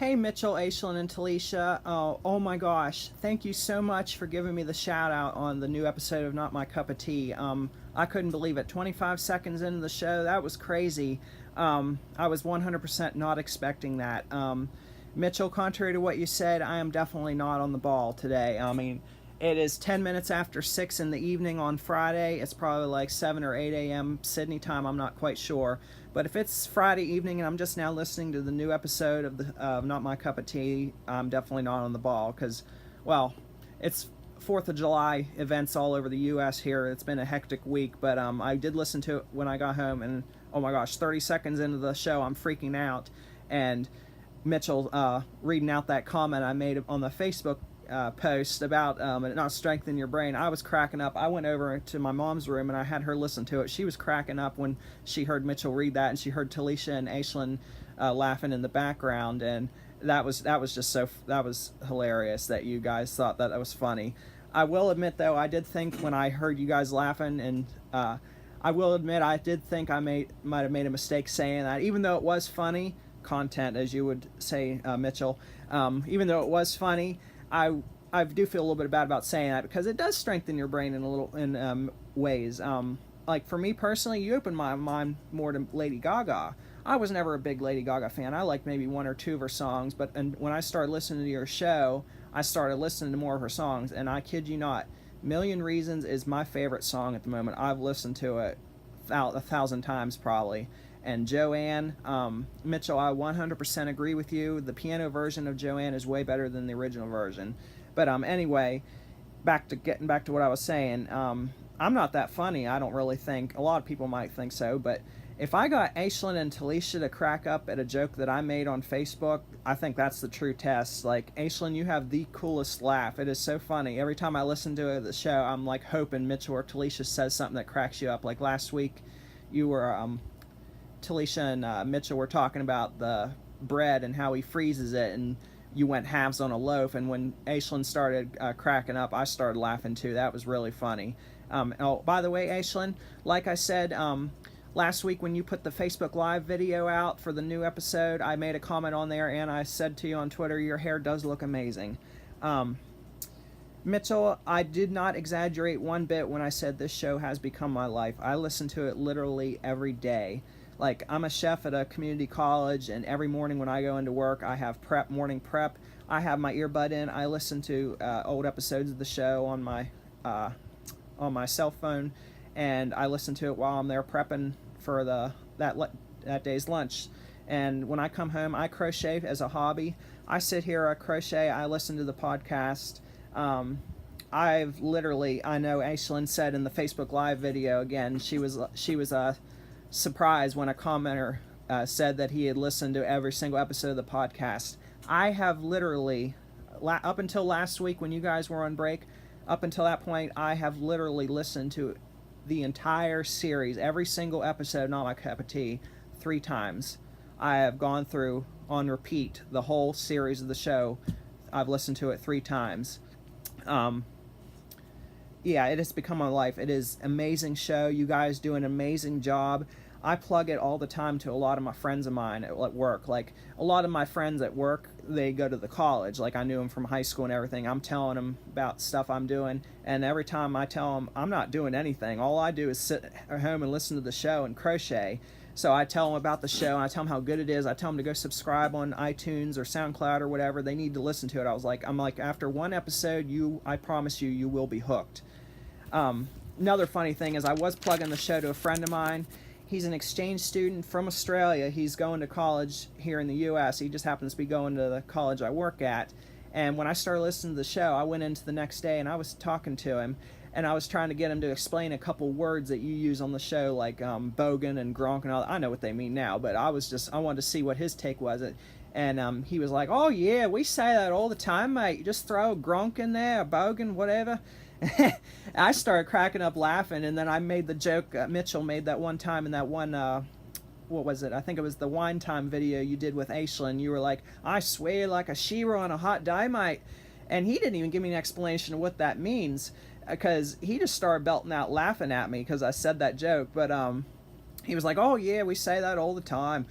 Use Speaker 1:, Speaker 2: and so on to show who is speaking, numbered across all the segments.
Speaker 1: Hey Mitchell, Aishlin, and Talecia. Oh my gosh, thank you so much for giving me the shout out on the new episode of Not My Cup of Tea. I couldn't believe it. 25 seconds into the show, that was crazy. I was 100% not expecting that. Mitchell, contrary to what you said, I am definitely not on the ball today. I mean, it is 10 minutes after 6 in the evening on Friday. It's probably like 7 or 8 a.m. Sydney time. I'm not quite sure. But if it's Friday evening and I'm just now listening to the new episode of Not My Cup of Tea, I'm definitely not on the ball because, well, it's 4th of July events all over the U.S. here. It's been a hectic week, but I did listen to it when I got home, and oh my gosh, 30 seconds into the show, I'm freaking out. And Mitchell reading out that comment I made on the Facebook post about it not strengthen your brain. I was cracking up. I went over to my mom's room and I had her listen to it. She was cracking up when she heard Mitchell read that, and she heard Talecia and Aishlin laughing in the background, and that was hilarious that you guys thought that was funny. I will admit though, I did think when I heard you guys laughing, and I will admit I did think I might have made a mistake saying that, even though it was funny content, as you would say, Mitchell. Even though it was funny, I do feel a little bit bad about saying that because it does strengthen your brain in ways. Like for me personally, you opened my mind more to Lady Gaga. I was never a big Lady Gaga fan. I liked maybe one or two of her songs, but when I started listening to your show, I started listening to more of her songs, and I kid you not, Million Reasons is my favorite song at the moment. I've listened to it 1,000 times probably. And Joanne, Mitchell, I 100% agree with you. The piano version of Joanne is way better than the original version. But anyway, getting back to what I was saying, I'm not that funny, I don't really think. A lot of people might think so, but if I got Aishlin and Talecia to crack up at a joke that I made on Facebook, I think that's the true test. Like, Aishlin, you have the coolest laugh. It is so funny. Every time I listen to the show, I'm like hoping Mitchell or Talecia says something that cracks you up. Like last week, you were... Talecia and Mitchell were talking about the bread and how he freezes it, and you went halves on a loaf, and when Aishlin started cracking up, I started laughing too. That was really funny. Oh, by the way, Aishlin, like I said last week when you put the Facebook Live video out for the new episode, I made a comment on there, and I said to you on Twitter, your hair does look amazing. Mitchell, I did not exaggerate one bit when I said this show has become my life. I listen to it literally every day. Like, I'm a chef at a community college, and every morning when I go into work, I have morning prep. I have my earbud in. I listen to old episodes of the show on my cell phone, and I listen to it while I'm there prepping for that day's lunch. And when I come home, I crochet as a hobby. I sit here, I crochet, I listen to the podcast. I know Aishlin said in the Facebook Live video, again, she was surprised when a commenter said that he had listened to every single episode of the podcast. I have literally, up until last week when you guys were on break, up until that point, I have literally listened to the entire series, every single episode, Not My Cup of Tea, 3 times. I have gone through on repeat the whole series of the show. I've listened to it 3 times. Yeah, it has become my life. It is an amazing show. You guys do an amazing job. I plug it all the time to a lot of my friends of mine at work. Like, a lot of my friends at work, they go to the college. Like, I knew them from high school and everything. I'm telling them about stuff I'm doing, and every time I tell them I'm not doing anything, all I do is sit at home and listen to the show and crochet. So I tell them about the show, and I tell them how good it is. I tell them to go subscribe on iTunes or SoundCloud or whatever. They need to listen to it. I'm like, after one episode, I promise you will be hooked. Another funny thing is I was plugging the show to a friend of mine. He's an exchange student from Australia. He's going to college here in the U.S. He just happens to be going to the college I work at. And when I started listening to the show, I went into the next day and I was talking to him, and I was trying to get him to explain a couple words that you use on the show, like bogan and gronk and all that. I know what they mean now, but I wanted to see what his take was. And he was like, oh yeah, we say that all the time, mate. You just throw a gronk in there, a bogan, whatever. I started cracking up laughing, and then I made the joke Mitchell made that one time in that one, what was it? I think it was the wine time video you did with Aishlin. You were like, I swear like a Shira on a hot day, mate. And he didn't even give me an explanation of what that means, because he just started belting out laughing at me because I said that joke. But he was like, oh yeah, we say that all the time.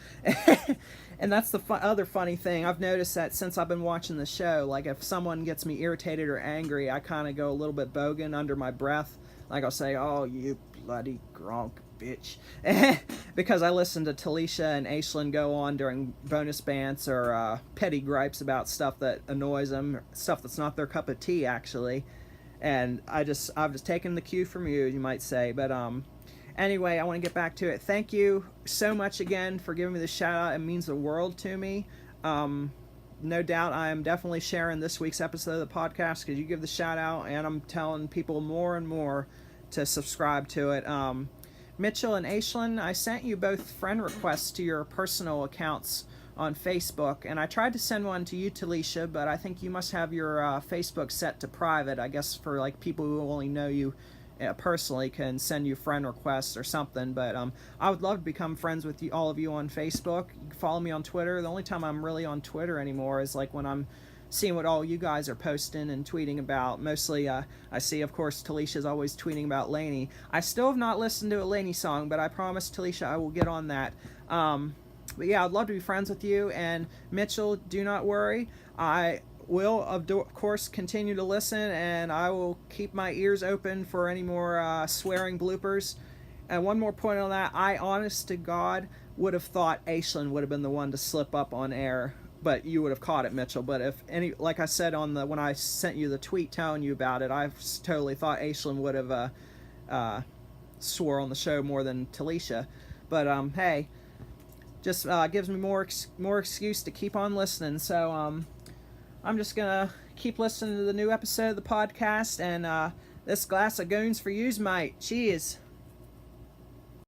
Speaker 1: And that's the other funny thing. I've noticed that since I've been watching the show, like if someone gets me irritated or angry, I kind of go a little bit bogan under my breath. Like I'll say, "Oh, you bloody Gronk bitch," because I listen to Talecia and Aishlin go on during bonus bants or petty gripes about stuff that annoys them, stuff that's not their cup of tea actually. And I've just taken the cue from you, you might say. But anyway, I want to get back to it. Thank you so much again for giving me the shout out. It means the world to me. No doubt I am definitely sharing this week's episode of the podcast because you give the shout out, and I'm telling people more and more to subscribe to it. Mitchell and Aishlin, I sent you both friend requests to your personal accounts on Facebook, and I tried to send one to you, Talecia, but I think you must have your Facebook set to private. I guess for like people who only know you personally can send you friend requests or something. But I would love to become friends with you, all of you on Facebook. You can follow me on Twitter. The only time I'm really on Twitter anymore is like when I'm seeing what all you guys are posting and tweeting about. Mostly I see, of course, Talecia's always tweeting about Lainey. I still have not listened to a Lainey song, but I promise, Talecia, I will get on that. But yeah, I'd love to be friends with you. And Mitchell, do not worry. I will, of course, continue to listen, and I will keep my ears open for any more swearing bloopers. And one more point on that, I honest to God would have thought Aishlin would have been the one to slip up on air, but you would have caught it, Mitchell. But if any, like I said on the when I sent you the tweet telling you about it, I totally thought Aishlin would have swore on the show more than Talecia. But hey, just gives me more excuse to keep on listening. So I'm just gonna keep listening to the new episode of the podcast, and this glass of goons for yous, mate. Cheers.